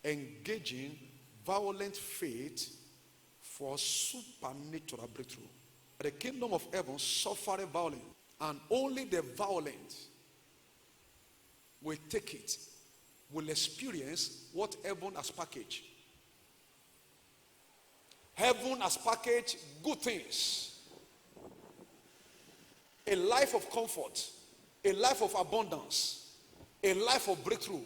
engaging violent faith for supernatural breakthrough. The kingdom of heaven suffered violence, and only the violent will take it, will experience what heaven has packaged. Heaven has packaged good things. A life of comfort, a life of abundance, a life of breakthrough,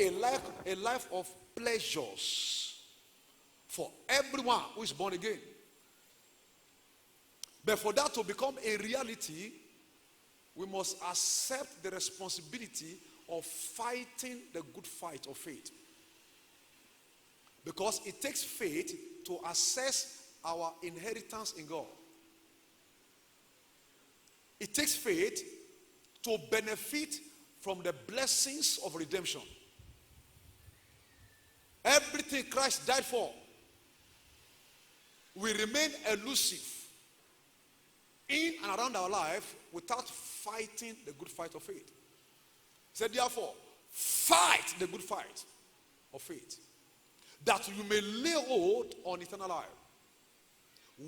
a life of pleasures for everyone who is born again. But for that to become a reality, we must accept the responsibility of fighting the good fight of faith. Because it takes faith to assess our inheritance in God. It takes faith to benefit from the blessings of redemption. Everything Christ died for will remain elusive in and around our life without fighting the good fight of faith. He said, therefore, fight the good fight of faith, that you may lay hold on eternal life,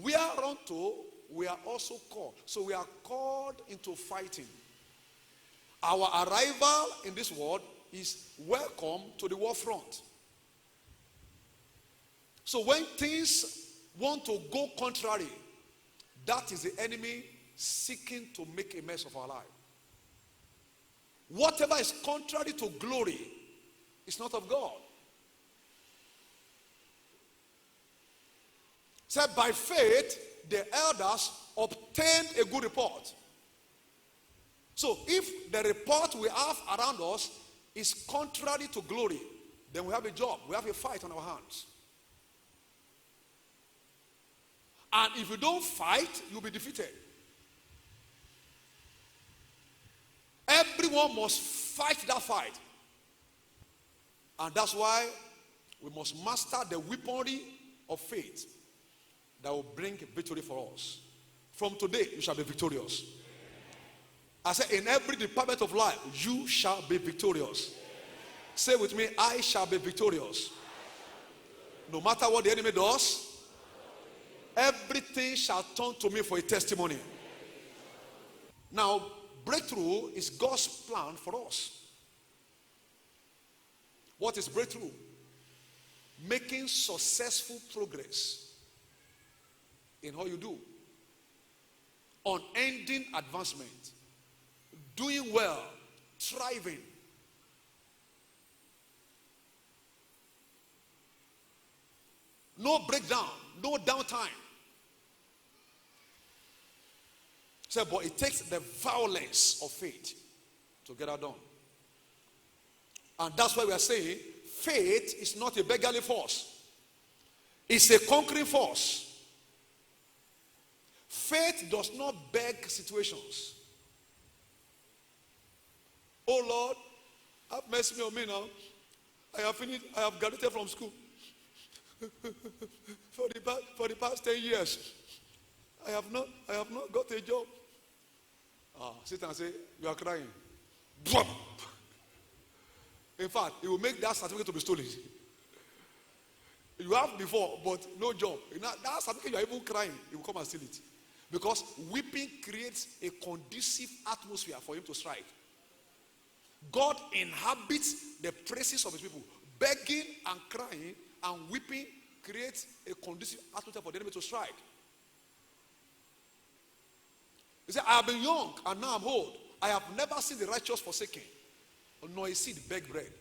whereunto we are also called. So we are called into fighting. Our arrival in this world is welcome to the war front. So when things want to go contrary, that is the enemy seeking to make a mess of our life. Whatever is contrary to glory is not of God. Said by faith, the elders obtained a good report. So if the report we have around us is contrary to glory, then we have a job, we have a fight on our hands. And if you don't fight, you'll be defeated. Everyone must fight that fight. And that's why we must master the weaponry of faith that will bring victory for us. From today, you shall be victorious. I say, in every department of life, you shall be victorious. Say with me, I shall be victorious. No matter what the enemy does, everything shall turn to me for a testimony. Now, breakthrough is God's plan for us. What is breakthrough? Making successful progress in all you do. Unending advancement. Doing well. Thriving. No breakdown. No downtime. So, but it takes the violence of faith to get that done. And that's why we are saying faith is not a beggarly force. It's a conquering force. Faith does not beg situations. Oh Lord, have mercy on me now. I have finished, I have graduated from school. for the past 10 years, I have not got a job. Sit and say, you are crying. In fact, it will make that certificate to be stolen. You have before, but no job. That certificate you are even crying, he will come and steal it. Because weeping creates a conducive atmosphere for him to strike. God inhabits the praises of his people. Begging and crying and weeping creates a conducive atmosphere for the enemy to strike. He said, I have been young and now I'm old. I have never seen the righteous forsaken, nor a seed beg bread.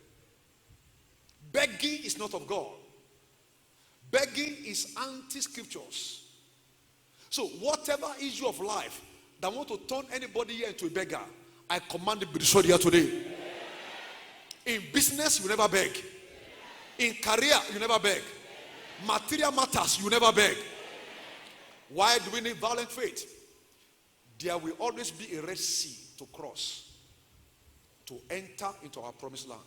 Begging is not of God. Begging is anti-scriptures. So whatever issue of life that want to turn anybody here into a beggar, I command it be destroyed here today. In business, you never beg. In career, you never beg. Material matters, you never beg. Why do we need violent faith? There will always be a Red Sea to cross to enter into our promised land.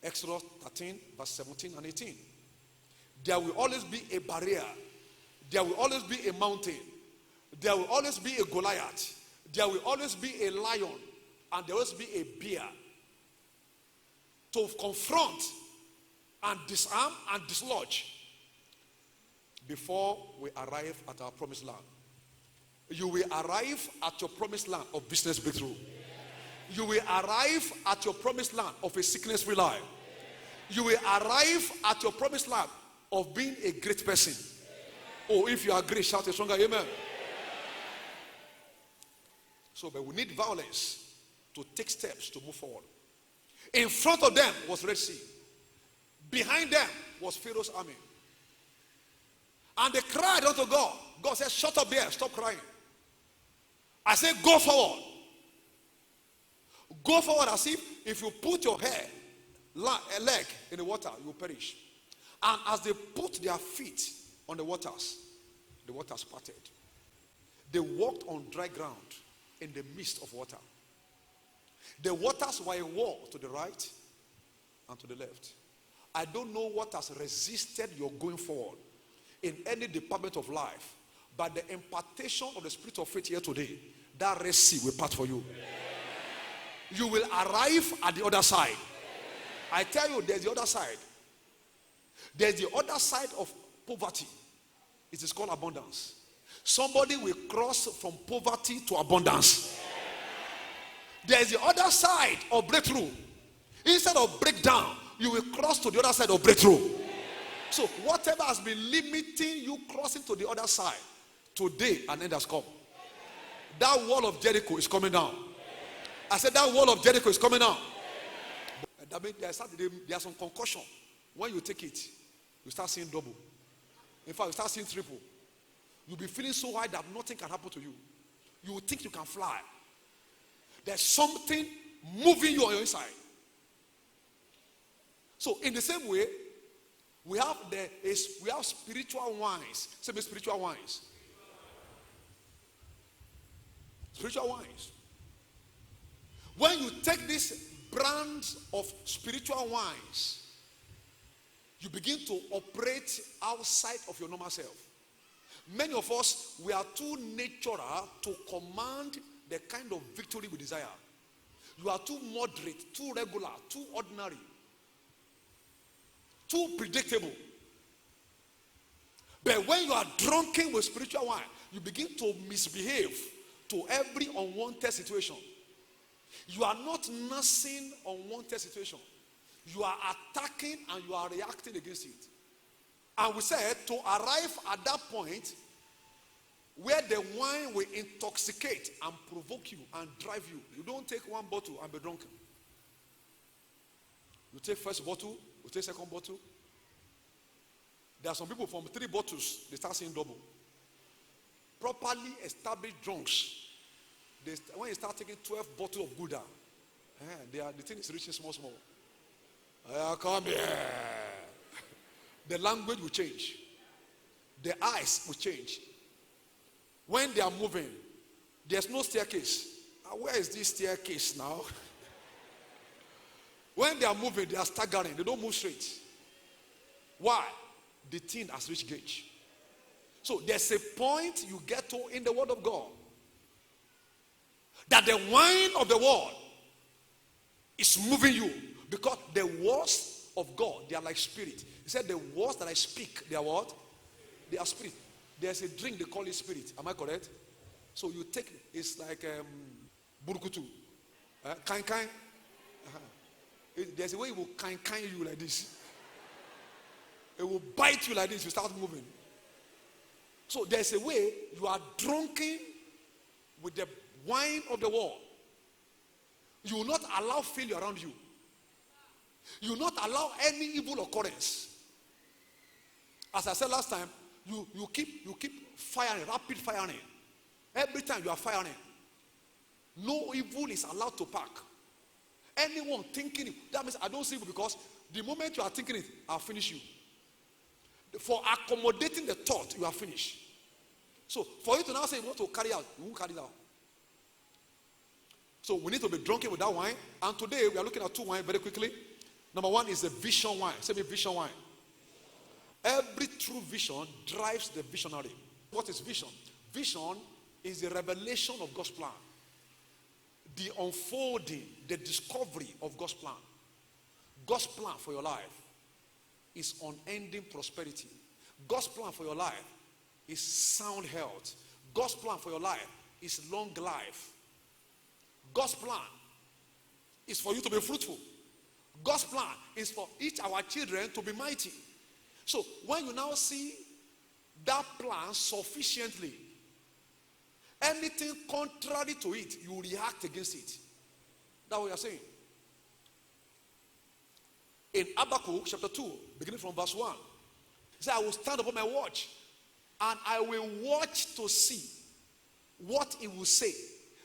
Exodus 13, verse 17 and 18. There will always be a barrier. There will always be a mountain. There will always be a Goliath. There will always be a lion. And there will always be a bear. to confront and disarm and dislodge before we arrive at our promised land. You will arrive at your promised land of business breakthrough. You will arrive at your promised land of a sickness-free life. You will arrive at your promised land of being a great person. Oh, if you are great, shout a stronger amen. So, but we need violence to take steps to move forward. In front of them was Red Sea. Behind them was Pharaoh's army. And they cried unto God. God said, shut up there, stop crying. I said, go forward. Go forward as if you put your leg in the water, you will perish. And as they put their feet on the waters parted. They walked on dry ground in the midst of water. The waters were a wall to the right and to the left. I don't know what has resisted your going forward in any department of life, but the impartation of the spirit of faith here today, that Red Sea will part for you. You will arrive at the other side. I tell you, there's the other side. There's the other side of poverty. It is called abundance. Somebody will cross from poverty to abundance. There's the other side of breakthrough. Instead of breakdown, you will cross to the other side of breakthrough. So whatever has been limiting you crossing to the other side, today an end has come. That wall of Jericho is coming down. I said that wall of Jericho is coming down. That means there's some concussion. When you take it, you start seeing double. In fact, you start seeing triple. You'll be feeling so high that nothing can happen to you. You will think you can fly. There's something moving you on your inside. So in the same way, we have spiritual wines. Say spiritual wines. Spiritual wines. When you take this brand of spiritual wines, you begin to operate outside of your normal self. Many of us, we are too natural to command the kind of victory we desire. You are too moderate, too regular, too ordinary, too predictable. But when you are drunken with spiritual wine, you begin to misbehave to every unwanted situation. You are not nursing unwanted situation. You are attacking and you are reacting against it. And we said to arrive at that point where the wine will intoxicate and provoke you and drive you. You don't take one bottle and be drunken. You take first bottle, you take second bottle. There are some people from 3 bottles, they start seeing double. Properly established drunks, when you start taking 12 bottles of Gouda, the thing is reaching small. Come here. The language will change. The eyes will change. When they are moving, there's no staircase. Where is this staircase now? When they are moving, they are staggering. They don't move straight. Why? The thing has reached gauge. So there's a point you get to in the Word of God that the wine of the world is moving you, because the words of God, they are like spirit. He said the words that I speak, they are what? They are spirit. There's a drink, they call it spirit. Am I correct? So you take, it's like burukutu. Kain. There's a way it will kain you like this. It will bite you like this. You start moving. So there's a way you are drunken with the wine of the world. You will not allow failure around you. You will not allow any evil occurrence. As I said last time, you keep firing, rapid firing. Every time you are firing, no evil is allowed to pack. Anyone thinking it, that means I don't see evil, because the moment you are thinking it, I'll finish you. For accommodating the thought, you are finished. So for you to now say you want to carry out, you won't carry it out. So we need to be drunken with that wine. And today we are looking at 2 wines very quickly. Number 1 is the vision wine. Say me vision wine. Every true vision drives the visionary. What is vision? Vision is the revelation of God's plan. The unfolding, the discovery of God's plan. God's plan for your life is unending prosperity. God's plan for your life is sound health. God's plan for your life is long life. God's plan is for you to be fruitful. God's plan is for each of our children to be mighty. So when you now see that plan sufficiently, anything contrary to it, you react against it. That's what you're saying. In Habakkuk chapter 2, beginning from verse 1, he said, I will stand upon my watch, and I will watch to see what he will say.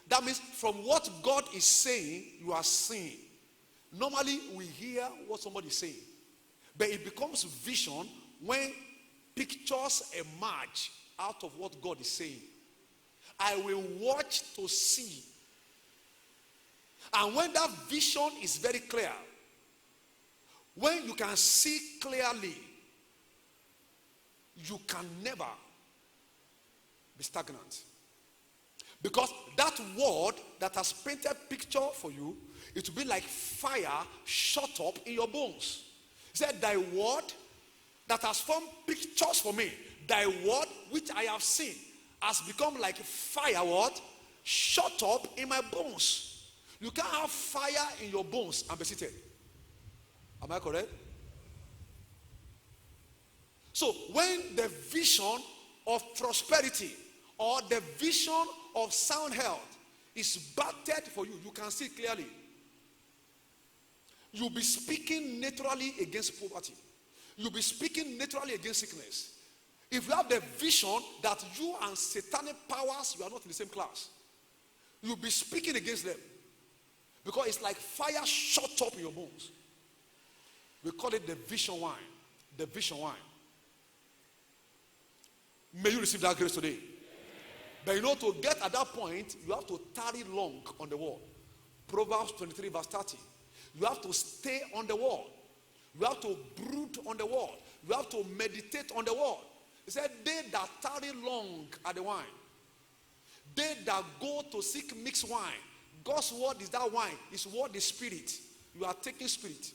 That means from what God is saying, you are seeing. Normally, we hear what somebody is saying. But it becomes vision when pictures emerge out of what God is saying. I will watch to see. And when that vision is very clear, when you can see clearly, you can never be stagnant. Because that word that has painted picture for you, it will be like fire shut up in your bones. He said, thy word that has formed pictures for me, thy word which I have seen, has become like fire what? Shut up in my bones. You can't have fire in your bones and be seated. Am I correct? So when the vision of prosperity or the vision of sound health is battered for you, you can see clearly. You'll be speaking naturally against poverty. You'll be speaking naturally against sickness. If you have the vision that you and satanic powers, you are not in the same class, you'll be speaking against them. Because it's like fire shut up in your bones. We call it the vision wine. The vision wine. May you receive that grace today. But you know, to get at that point, you have to tarry long on the wall. Proverbs 23 verse 30. You have to stay on the wall. You have to brood on the wall. You have to meditate on the wall. He said, they that tarry long at the wine, they that go to seek mixed wine. God's word is that wine. His word is spirit. You are taking spirit.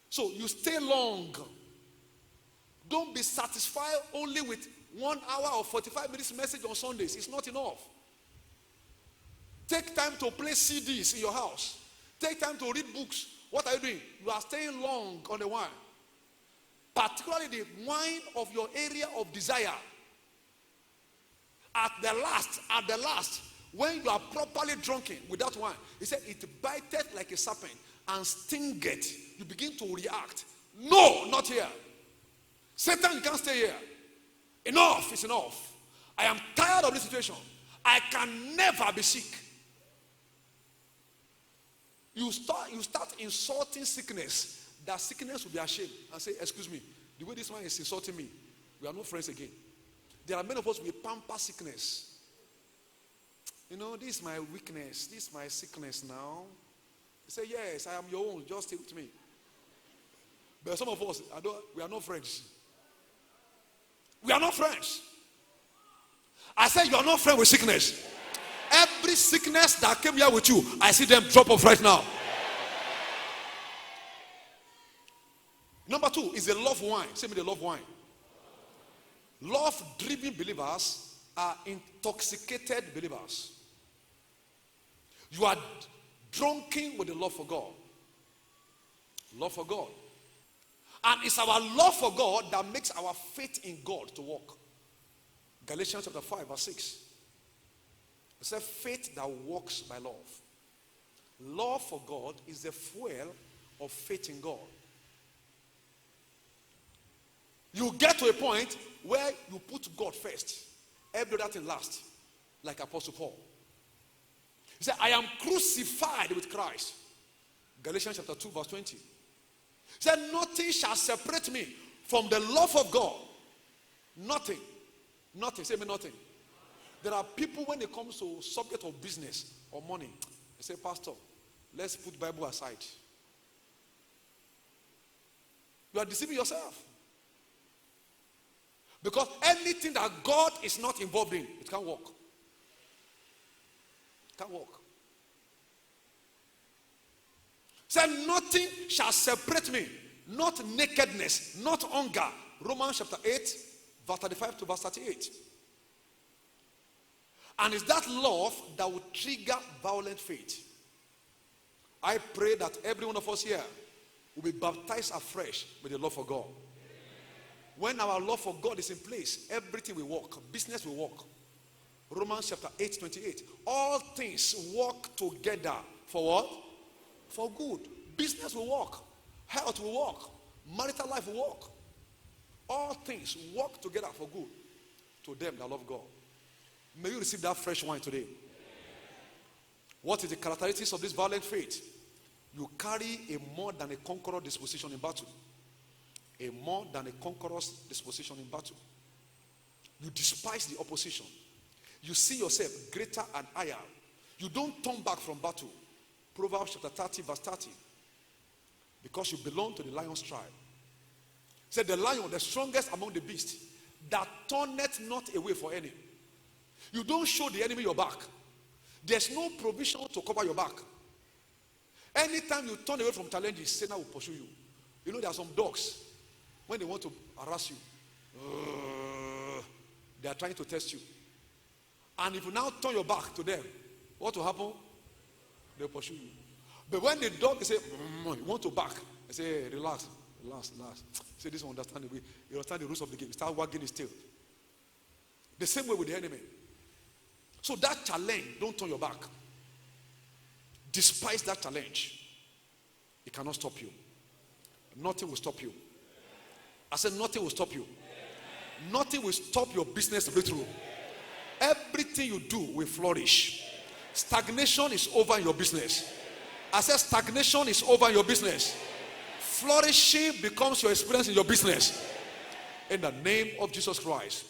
So you stay long. Don't be satisfied only with 1 hour or 45 minutes message on Sundays. It's not enough. Take time to play CDs in your house. Take time to read books. What are you doing? You are staying long on the wine. Particularly the wine of your area of desire. At the last, when you are properly drunken with that wine, he said, it biteth like a serpent and stingeth. You begin to react. No, not here. Satan, you can't stay here. Enough is enough. I am tired of this situation. I can never be sick. You start insulting sickness. That sickness will be ashamed and say, excuse me, the way this man is insulting me, we are not friends again. There are many of us who pamper sickness. You know, this is my weakness. This is my sickness now. He say, yes, I am your own. Just stay with me. But some of us, we are not friends. We are not friends. I said, you are not friends with sickness. Every sickness that came here with you, I see them drop off right now. Number 2 is the love wine. Say me the love wine. Love-driven believers are intoxicated believers. You are drunken with the love for God. Love for God. And it's our love for God that makes our faith in God to work. Galatians chapter 5 verse 6. It says faith that works by love. Love for God is the fuel of faith in God. You get to a point where you put God first. Every other thing last. Like Apostle Paul. He said, I am crucified with Christ. Galatians chapter 2 verse 20. He said, nothing shall separate me from the love of God. Nothing. Nothing. Say me nothing. There are people when it comes to subject of business or money, they say, Pastor, let's put Bible aside. You are deceiving yourself. Because anything that God is not involved in, it can't work. It can't work. Said nothing shall separate me. Not nakedness, not hunger. Romans chapter 8, verse 35 to verse 38. And it's that love that will trigger violent faith. I pray that every one of us here will be baptized afresh with the love for God. When our love for God is in place, everything will work. Business will work. Romans chapter 8, 28. All things work together for what? For good. Business will work. Health will work. Marital life will work. All things work together for good to them that love God. May you receive that fresh wine today. What is the characteristics of this violent faith? You carry a more than a conqueror disposition in battle. A more than a conqueror's disposition in battle. You despise the opposition. You see yourself greater and higher. You don't turn back from battle. Proverbs chapter 30 verse 30. Because you belong to the lion's tribe. Said the lion, the strongest among the beasts, that turneth not away for any. You don't show the enemy your back. There's no provision to cover your back. Anytime you turn away from challenges, Satan will pursue you. You know there are some dogs, when they want to harass you, they are trying to test you. And if you now turn your back to them, what will happen? They'll pursue you. But when the dog say, you want to back, I say, hey, relax. Say, this one understand the way. You understand the rules of the game. Start wagging his tail. The same way with the enemy. So that challenge, don't turn your back. Despise that challenge. It cannot stop you. Nothing will stop you. I said nothing will stop you. Nothing will stop your business breakthrough. Everything you do will flourish. Stagnation is over in your business. I said stagnation is over in your business. Flourishing becomes your experience in your business. In the name of Jesus Christ.